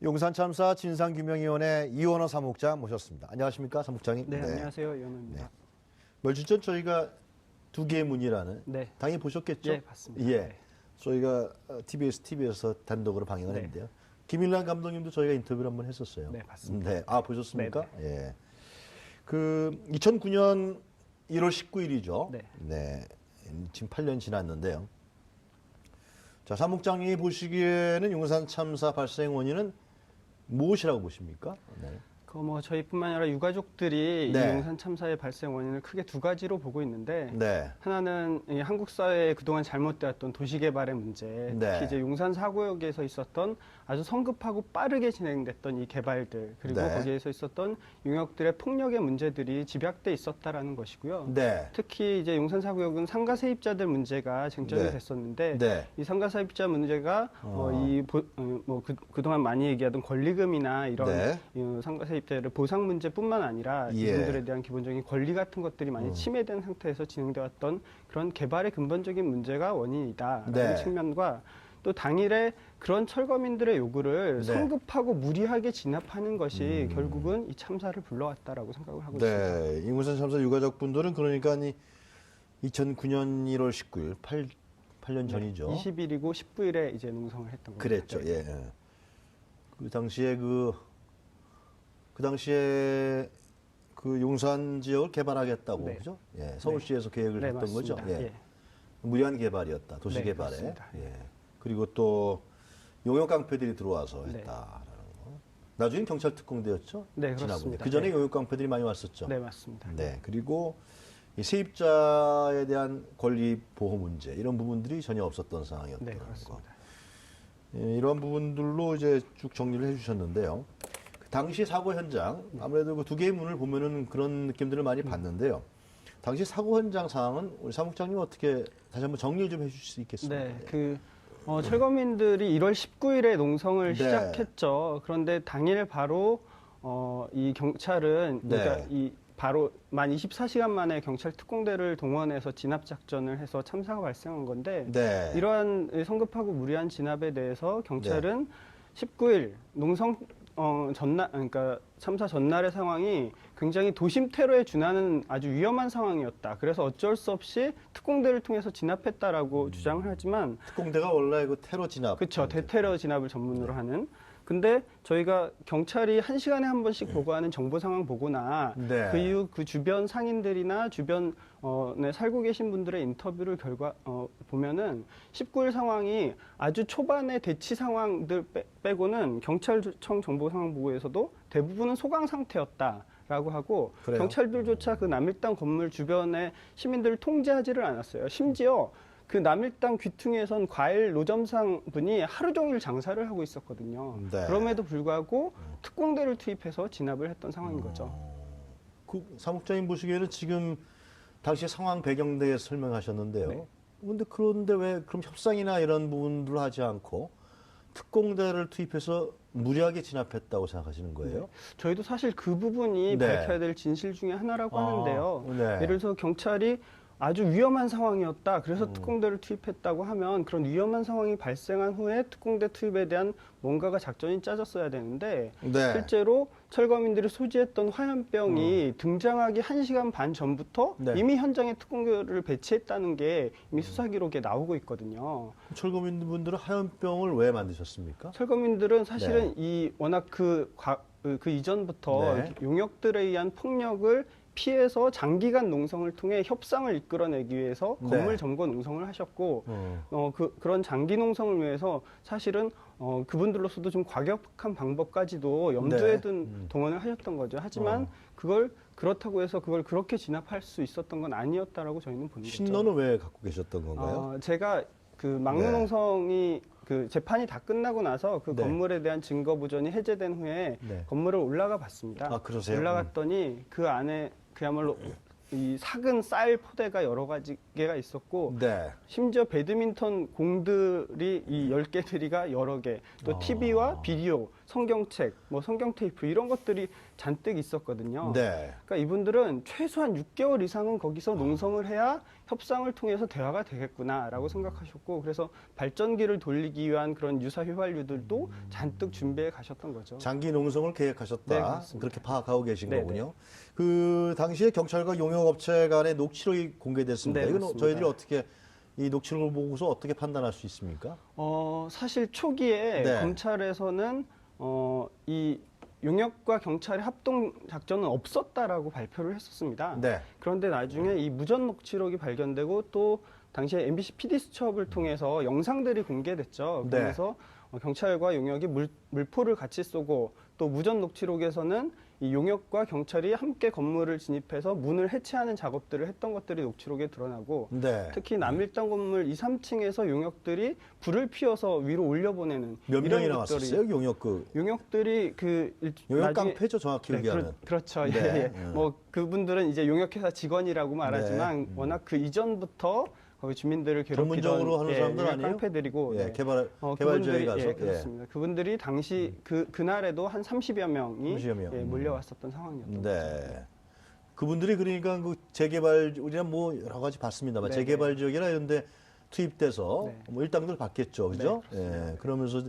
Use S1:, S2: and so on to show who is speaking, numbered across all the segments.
S1: 용산 참사 진상규명위원회 이원호 사무국장 모셨습니다. 안녕하십니까, 사무국장님?
S2: 네, 안녕하세요. 이원호입니다.
S1: 네. 며칠 전 저희가 두 개의 문이라는
S2: 네.
S1: 당연히 보셨겠죠?
S2: 예, 봤습니다.
S1: 예.
S2: 네.
S1: 저희가 TV에서 단독으로 방영을
S2: 네.
S1: 했는데요. 김일란 감독님도 저희가 인터뷰를 한번 했었어요.
S2: 네, 봤습니다.
S1: 네. 아, 보셨습니까?
S2: 네,
S1: 예. 그 2009년 1월 19일이죠.
S2: 네.
S1: 네. 지금 8년 지났는데요. 자, 사무국장님이 보시기에는 용산 참사 발생 원인은 무엇이라고 보십니까? 네.
S2: 저희뿐만 아니라 유가족들이
S1: 네.
S2: 이 용산 참사의 발생 원인을 크게 두 가지로 보고 있는데
S1: 네.
S2: 하나는 이 한국 사회에 그동안 잘못되었던 도시개발의 문제,
S1: 네.
S2: 특히 이제 용산 사구역에서 있었던 아주 성급하고 빠르게 진행됐던 이 개발들, 그리고
S1: 네.
S2: 거기에서 있었던 용역들의 폭력의 문제들이 집약돼 있었다라는 것이고요.
S1: 네.
S2: 특히 이제 용산 사구역은 상가 세입자들 문제가 쟁점이
S1: 네.
S2: 됐었는데
S1: 네.
S2: 이 상가 세입자 문제가 그동안 많이 얘기하던 권리금이나 이런
S1: 네.
S2: 상가 세입자들의 보상 문제뿐만 아니라
S1: 예.
S2: 이분들에 대한 기본적인 권리 같은 것들이 많이 침해된 상태에서 진행되어 왔던 그런 개발의 근본적인 문제가 원인이다라는
S1: 네.
S2: 측면과 또 당일에 그런 철거민들의 요구를
S1: 네.
S2: 성급하고 무리하게 진압하는 것이 결국은 이 참사를 불러왔다라고 생각을 하고 있습니다.
S1: 네. 용산 참사 유가족분들은 그러니까 2009년 1월 19일, 8년 전이죠.
S2: 20일이고 19일에 이제 농성을 했던 겁니다.
S1: 그랬죠.
S2: 네.
S1: 예. 그 당시에 그 용산 지역을 개발하겠다고
S2: 네.
S1: 그죠? 예. 서울시에서 계획을
S2: 네,
S1: 했던
S2: 맞습니다.
S1: 거죠. 예.
S2: 예.
S1: 무리한 개발이었다. 도시
S2: 네,
S1: 개발에.
S2: 그렇습니다.
S1: 예. 그리고 또 용역 깡패들이 들어와서
S2: 네.
S1: 했다라는 거. 나중에 경찰 특공대였죠?
S2: 네,
S1: 지나보니.
S2: 그렇습니다.
S1: 그 전에
S2: 네.
S1: 용역 깡패들이 많이 왔었죠.
S2: 네, 맞습니다.
S1: 네. 그리고 이 세입자에 대한 권리 보호 문제 이런 부분들이 전혀 없었던 상황이었다는
S2: 네,
S1: 거.
S2: 그렇습니다.
S1: 예, 이러한 부분들로 이제 쭉 정리를 해주셨는데요. 그 당시 사고 현장 아무래도 그 두 개의 문을 보면은 그런 느낌들을 많이 봤는데요. 당시 사고 현장 상황은 우리 사무국장님 어떻게 다시 한번 정리를 좀 해주실 수 있겠습니까?
S2: 네, 철거민들이 1월 19일에 농성을
S1: 네.
S2: 시작했죠. 그런데 당일 바로 이 경찰은 그러니까
S1: 네.
S2: 이 바로 만 24시간 만에 경찰 특공대를 동원해서 진압 작전을 해서 참사가 발생한 건데
S1: 네.
S2: 이러한 성급하고 무리한 진압에 대해서 경찰은 19일 농성 전날 그러니까 참사 전날의 상황이 굉장히 도심 테러에 준하는 아주 위험한 상황이었다. 그래서 어쩔 수 없이 특공대를 통해서 진압했다라고 주장을 하지만
S1: 특공대가 원래 그 테러 진압.
S2: 그렇죠. 대테러 진압을 전문으로 하는. 근데 저희가 경찰이 1시간에 한 번씩 보고하는 정보 상황 보고나
S1: 네.
S2: 그 이후 그 주변 상인들이나 주변 살고 계신 분들의 인터뷰를 보면은 19일 상황이 아주 초반의 대치 상황들 빼고는 경찰청 정보 상황 보고에서도 대부분은 소강 상태였다라고 하고
S1: 그래요?
S2: 경찰들조차 그 남일당 건물 주변의 시민들을 통제하지를 않았어요. 심지어 그 남일당 귀퉁이에선 과일 노점상 분이 하루 종일 장사를 하고 있었거든요.
S1: 네.
S2: 그럼에도 불구하고 특공대를 투입해서 진압을 했던 상황인 거죠.
S1: 그 사무국장님 보시기에는 지금 당시 상황 배경 대해 설명하셨는데요.
S2: 네.
S1: 그런데 왜 그럼 협상이나 이런 부분들을 하지 않고 특공대를 투입해서 무리하게 진압했다고 생각하시는 거예요?
S2: 네. 저희도 사실 그 부분이
S1: 네.
S2: 밝혀야 될 진실 중에 하나라고 하는데요.
S1: 네.
S2: 예를 들어서 경찰이 아주 위험한 상황이었다. 그래서 특공대를 투입했다고 하면 그런 위험한 상황이 발생한 후에 특공대 투입에 대한 뭔가가 작전이 짜졌어야 되는데
S1: 네.
S2: 실제로 철거민들이 소지했던 화염병이 등장하기 1시간 반 전부터
S1: 네.
S2: 이미 현장에 특공대를 배치했다는 게 이미 수사 기록에 나오고 있거든요.
S1: 철거민분들은 화염병을 왜 만드셨습니까?
S2: 철거민들은 사실은
S1: 네.
S2: 이 워낙 그 이전부터
S1: 네.
S2: 용역들에 의한 폭력을 피해서 장기간 농성을 통해 협상을 이끌어내기 위해서
S1: 네.
S2: 건물 점거 농성을 하셨고 그런 장기 농성을 위해서 사실은 그분들로서도 좀 과격한 방법까지도 염두에
S1: 네.
S2: 둔 동원을 하셨던 거죠. 하지만 그렇다고 해서 그걸 그렇게 진압할 수 있었던 건 아니었다라고 저희는 보는 거죠.
S1: 신노는 왜 갖고 계셨던 건가요?
S2: 제가 그 막루농성이 그 재판이 다 끝나고 나서 그
S1: 네.
S2: 건물에 대한 증거 보전이 해제된 후에
S1: 네.
S2: 건물을 올라가 봤습니다.
S1: 아, 그러세요?
S2: 올라갔더니 그 안에 그야말로 이 삭은 쌀 포대가 여러 가지 개가 있었고
S1: 네.
S2: 심지어 배드민턴 공들이 이 10개들이가 여러 개, 또 TV와 비디오, 성경책, 성경 테이프 이런 것들이 잔뜩 있었거든요.
S1: 네.
S2: 그러니까 이분들은 최소한 6개월 이상은 거기서 농성을 해야 협상을 통해서 대화가 되겠구나라고 생각하셨고 그래서 발전기를 돌리기 위한 그런 유사 휘발유들도 잔뜩 준비해 가셨던 거죠.
S1: 장기 농성을 계획하셨다.
S2: 네, 그렇습니다.
S1: 그렇게 파악하고 계신
S2: 네,
S1: 거군요. 그 당시에 경찰과 용역업체 간의 녹취록이 공개됐습니다.
S2: 네,
S1: 이건
S2: 그렇습니다.
S1: 저희들이 어떻게 이 녹취록을 보고서 어떻게 판단할 수 있습니까?
S2: 사실 초기에
S1: 네.
S2: 검찰에서는 이 용역과 경찰의 합동 작전은 없었다라고 발표를 했었습니다.
S1: 네.
S2: 그런데 나중에 이 무전 녹취록이 발견되고 또 당시에 MBC PD수첩을 통해서 영상들이 공개됐죠.
S1: 네.
S2: 그래서 경찰과 용역이 물포를 같이 쏘고 또 무전 녹취록에서는 이 용역과 경찰이 함께 건물을 진입해서 문을 해체하는 작업들을 했던 것들이 녹취록에 드러나고
S1: 네.
S2: 특히 남일당 건물 2, 3층에서 용역들이 불을 피워서 위로 올려보내는
S1: 몇
S2: 이런
S1: 명이
S2: 것들이
S1: 나왔었어요?
S2: 용역들이
S1: 용역
S2: 나중에
S1: 깡패죠, 정확히
S2: 네,
S1: 얘기하면.
S2: 그렇죠.
S1: 네.
S2: 예, 예. 뭐 그분들은 이제 용역회사 직원이라고 말하지만
S1: 네.
S2: 워낙 그 이전부터 거기 주민들을 괴롭히던
S1: 전문적으로 하는 사람들
S2: 용역
S1: 아니에요?
S2: 깡패들이고
S1: 예,
S2: 네.
S1: 개발 지역에 가서.
S2: 예, 그렇습니다. 그분들이 당시 그날에도 한 30여 명이
S1: 30여 명.
S2: 예, 몰려왔었던 상황이었던 거죠.
S1: 네. 그분들이 그러니까 그 재개발 우리가 뭐 여러 가지 봤습니다만
S2: 네,
S1: 재개발 지역이나 이런데 투입돼서
S2: 네.
S1: 뭐 일당들 받겠죠, 그죠?
S2: 네, 그렇습니다.
S1: 예, 그러면서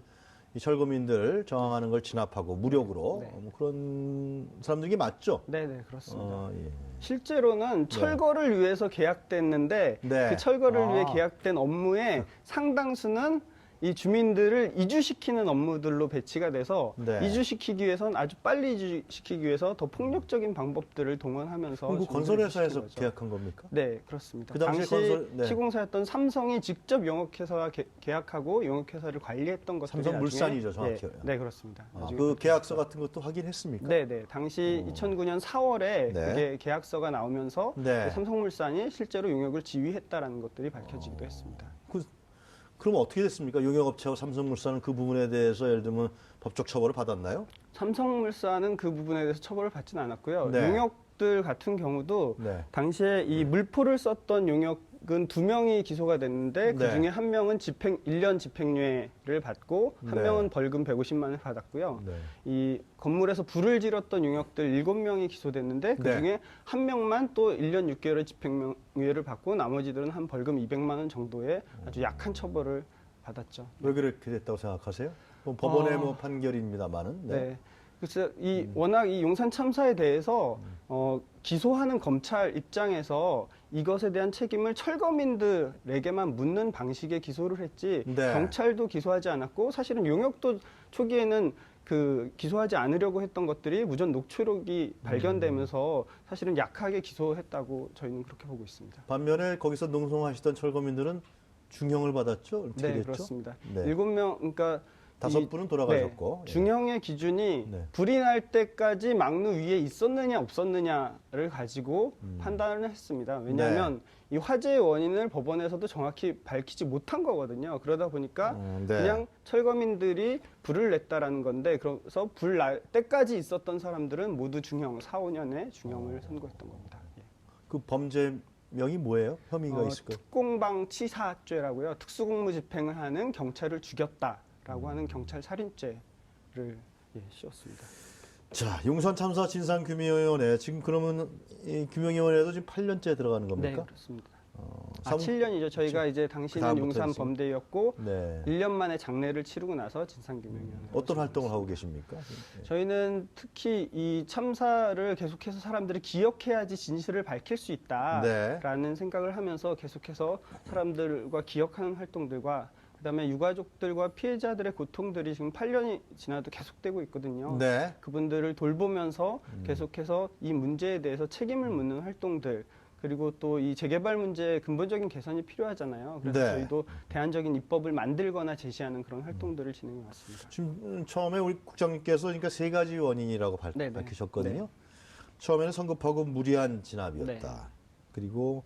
S1: 이 철거민들 저항하는 걸 진압하고 무력으로
S2: 네.
S1: 뭐 그런 사람들이 맞죠?
S2: 네, 네, 그렇습니다.
S1: 예.
S2: 실제로는 철거를 위해서 계약됐는데
S1: 네.
S2: 그 철거를
S1: 아.
S2: 위해 계약된 업무의 상당수는 이 주민들을 이주시키는 업무들로 배치가 돼서
S1: 네.
S2: 이주시키기 위해서는 아주 빨리 이주시키기 위해서 더 폭력적인 방법들을 동원하면서
S1: 그럼 그
S2: 주민들을
S1: 건설회사에서
S2: 이주시킨 거죠.
S1: 계약한 겁니까?
S2: 네, 그렇습니다.
S1: 그 당시에 네.
S2: 시공사였던 삼성이 직접 용역회사와 계약하고 용역회사를 관리했던 것들이
S1: 삼성물산이죠,
S2: 나중에-
S1: 정확히.
S2: 네, 네, 그렇습니다.
S1: 아,
S2: 나중에
S1: 그
S2: 그렇게
S1: 계약서 같은 것도 확인했습니까?
S2: 네, 네. 당시 2009년 4월에
S1: 네.
S2: 그게 계약서가 나오면서
S1: 네.
S2: 삼성물산이 실제로 용역을 지휘했다라는 것들이 밝혀지기도 했습니다.
S1: 그럼 어떻게 됐습니까? 용역업체와 삼성물산은 그 부분에 대해서 예를 들면 법적 처벌을 받았나요?
S2: 삼성물산은 그 부분에 대해서 처벌을 받지는 않았고요.
S1: 네.
S2: 용역들 같은 경우도
S1: 네.
S2: 당시에 이 물포를 썼던 용역은 2명이 기소가 됐는데
S1: 네.
S2: 그중에 한 명은 1년 집행유예를 받고 한
S1: 네.
S2: 명은 벌금 150만 원을 받았고요.
S1: 네.
S2: 이 건물에서 불을 질렀던 용역들 7명이 기소됐는데 그중에 한 명만 또 1년 6개월의 집행유예를 받고 나머지들은 한 벌금 200만 원 정도의 아주 약한 처벌을 받았죠.
S1: 왜 그렇게 됐다고 생각하세요? 뭐 법원의 뭐 판결입니다만은.
S2: 네. 그래서 워낙 이 용산 참사에 대해서 기소하는 검찰 입장에서 이것에 대한 책임을 철거민들에게만 묻는 방식의 기소를 했지
S1: 네.
S2: 경찰도 기소하지 않았고 사실은 용역도 초기에는 그 기소하지 않으려고 했던 것들이 무전 녹취록이 발견되면서 사실은 약하게 기소했다고 저희는 그렇게 보고 있습니다.
S1: 반면에 거기서 농성하시던 철거민들은 중형을 받았죠? 어떻게
S2: 네,
S1: 됐죠?
S2: 그렇습니다.
S1: 네.
S2: 7명, 그러니까
S1: 5분은 돌아가셨고.
S2: 네, 중형의 기준이
S1: 네.
S2: 불이 날 때까지 막루 위에 있었느냐 없었느냐를 가지고 판단을 했습니다. 왜냐하면 이 화재의 원인을 법원에서도 정확히 밝히지 못한 거거든요. 그러다 보니까
S1: 네.
S2: 그냥 철거민들이 불을 냈다라는 건데 그래서 불 날 때까지 있었던 사람들은 모두 중형 4, 5년의 중형을 선고했던 겁니다. 예.
S1: 그 범죄명이 뭐예요? 혐의가 있을까요?
S2: 특공방 치사죄라고요. 특수공무 집행을 하는 경찰을 죽였다라고 하는 경찰 살인죄를 씌웠습니다.
S1: 자, 용산 참사 진상규명위원회 지금 그러면 이 규명위원회도 지금 8년째 들어가는
S2: 네,
S1: 겁니까?
S2: 그렇습니다.
S1: 3
S2: 7년이죠. 저희가 이제 당시는
S1: 그다음부터
S2: 용산
S1: 이제.
S2: 범대였고
S1: 네.
S2: 1년 만에 장례를 치르고 나서 진상규명위원회.
S1: 어떤 활동을 하고 계십니까? 네.
S2: 저희는 특히 이 참사를 계속해서 사람들이 기억해야지 진실을 밝힐 수 있다라는 생각을 하면서 계속해서 사람들과 기억하는 활동들과 그다음에 유가족들과 피해자들의 고통들이 지금 8년이 지나도 계속되고 있거든요.
S1: 네.
S2: 그분들을 돌보면서 계속해서 이 문제에 대해서 책임을 묻는 활동들 그리고 또 이 재개발 문제의 근본적인 개선이 필요하잖아요. 그래서
S1: 네.
S2: 저희도 대안적인 입법을 만들거나 제시하는 그런 활동들을 진행해 왔습니다.
S1: 지금 처음에 우리 국장님께서 그러니까 3가지 원인이라고
S2: 네네.
S1: 밝히셨거든요.
S2: 네.
S1: 처음에는 성급하고 무리한 진압이었다.
S2: 네.
S1: 그리고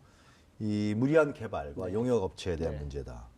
S1: 이 무리한 개발과
S2: 네.
S1: 용역업체에 대한
S2: 네.
S1: 문제다.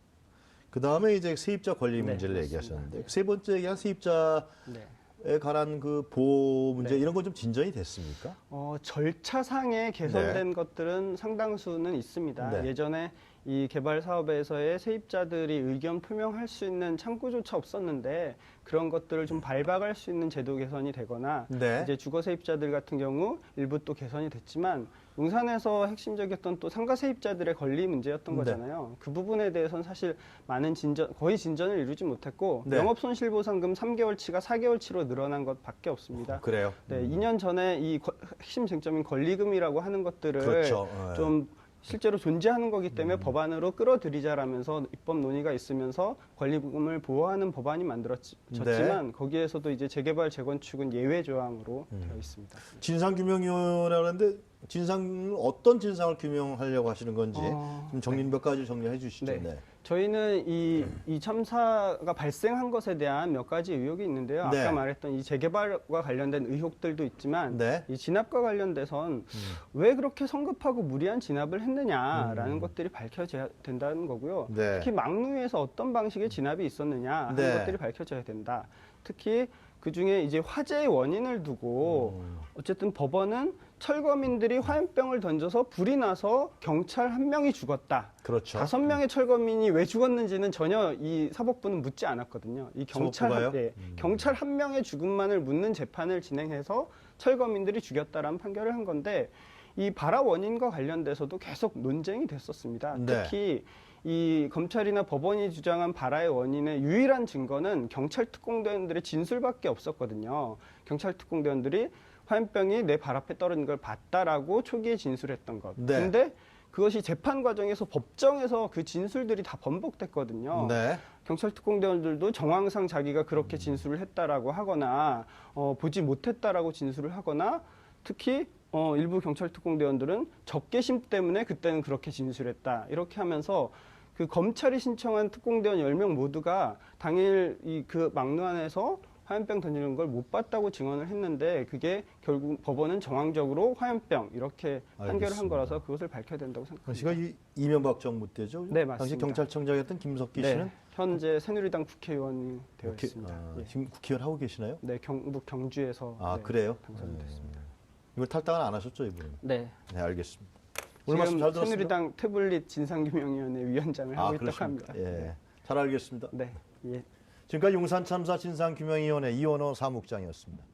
S1: 그 다음에 이제 세입자 권리
S2: 네,
S1: 문제를
S2: 그렇습니다.
S1: 얘기하셨는데 세 번째 얘기한 세입자에
S2: 네.
S1: 관한 그 보호 문제
S2: 네.
S1: 이런 건 좀 진전이 됐습니까?
S2: 절차상에 개선된 것들은 상당수는 있습니다.
S1: 네.
S2: 예전에 이 개발 사업에서의 세입자들이 의견 표명할 수 있는 창구조차 없었는데 그런 것들을 좀 밟아갈 수 있는 제도 개선이 되거나
S1: 네.
S2: 이제 주거 세입자들 같은 경우 일부 또 개선이 됐지만 용산에서 핵심적이었던 또 상가 세입자들의 권리 문제였던
S1: 네.
S2: 거잖아요. 그 부분에 대해서는 사실 많은 거의 진전을 이루지 못했고
S1: 네.
S2: 영업손실보상금 3개월치가 4개월치로 늘어난 것밖에 없습니다.
S1: 그래요.
S2: 네, 2년 전에 이 핵심 쟁점인 권리금이라고 하는 것들을
S1: 그렇죠.
S2: 좀 실제로 존재하는 거기 때문에 법안으로 끌어들이자라면서 입법 논의가 있으면서 권리금을 보호하는 법안이 만들어졌지만 거기에서도 이제 재개발 재건축은 예외 조항으로 되어 있습니다.
S1: 진상규명위원회라는데 어떤 진상을 규명하려고 하시는 건지 좀 몇 가지 정리해 주시죠.
S2: 네.
S1: 네.
S2: 저희는 이 참사가 발생한 것에 대한 몇 가지 의혹이 있는데요.
S1: 네.
S2: 아까 말했던 이 재개발과 관련된 의혹들도 있지만
S1: 네.
S2: 이 진압과 관련돼선 왜 그렇게 성급하고 무리한 진압을 했느냐라는 것들이 밝혀져야 된다는 거고요.
S1: 네.
S2: 특히 막루에서 어떤 방식의 진압이 있었느냐 하는
S1: 네.
S2: 것들이 밝혀져야 된다. 특히 그중에 이제 화재의 원인을 두고 어쨌든 법원은 철거민들이 화염병을 던져서 불이 나서 경찰 1명이 죽었다.
S1: 그렇죠.
S2: 5명의 철거민이 왜 죽었는지는 전혀 이 사법부는 묻지 않았거든요. 이
S1: 사법부가요?
S2: 경찰 1명의 죽음만을 묻는 재판을 진행해서 철거민들이 죽였다라는 판결을 한 건데 이 발화 원인과 관련돼서도 계속 논쟁이 됐었습니다.
S1: 네.
S2: 특히 이 검찰이나 법원이 주장한 발화의 원인의 유일한 증거는 경찰 특공대원들의 진술밖에 없었거든요. 경찰 특공대원들이 화염병이 내 발 앞에 떨어진 걸 봤다라고 초기에 진술했던 것.
S1: 네.
S2: 근데 그것이 재판 과정에서 법정에서 그 진술들이 다 번복됐거든요.
S1: 네.
S2: 경찰 특공대원들도 정황상 자기가 그렇게 진술을 했다라고 하거나 보지 못했다라고 진술을 하거나 특히 일부 경찰 특공대원들은 적개심 때문에 그때는 그렇게 진술했다. 이렇게 하면서 그 검찰이 신청한 특공대원 10명 모두가 당일 그 막루안에서 화염병 던지는 걸 못 봤다고 증언을 했는데 그게 결국 법원은 정황적으로 화염병 이렇게 판결을 한 거라서 그것을 밝혀야 된다고 생각합니다.
S1: 당시가 이명박 정부 때죠?
S2: 네, 맞습니다.
S1: 당시 경찰청장이었던 김석기 씨는
S2: 네, 현재 새누리당 국회의원이 되어 있습니다. 예.
S1: 지금 국회의원 하고 계시나요?
S2: 네, 경북 경주에서 네,
S1: 그래요?
S2: 당선됐습니다.
S1: 이걸 탈당은 안 하셨죠, 이분은?
S2: 네.
S1: 네, 알겠습니다. 오늘 말씀
S2: 지금
S1: 잘 들었습니다.
S2: 새누리당 태블릿 진상규명위원회 위원장을 하고 있다고
S1: 그렇습니까?
S2: 합니다.
S1: 예, 잘 알겠습니다.
S2: 네. 예.
S1: 지금까지 용산 참사 진상규명위원회 이원호 사무국장이었습니다.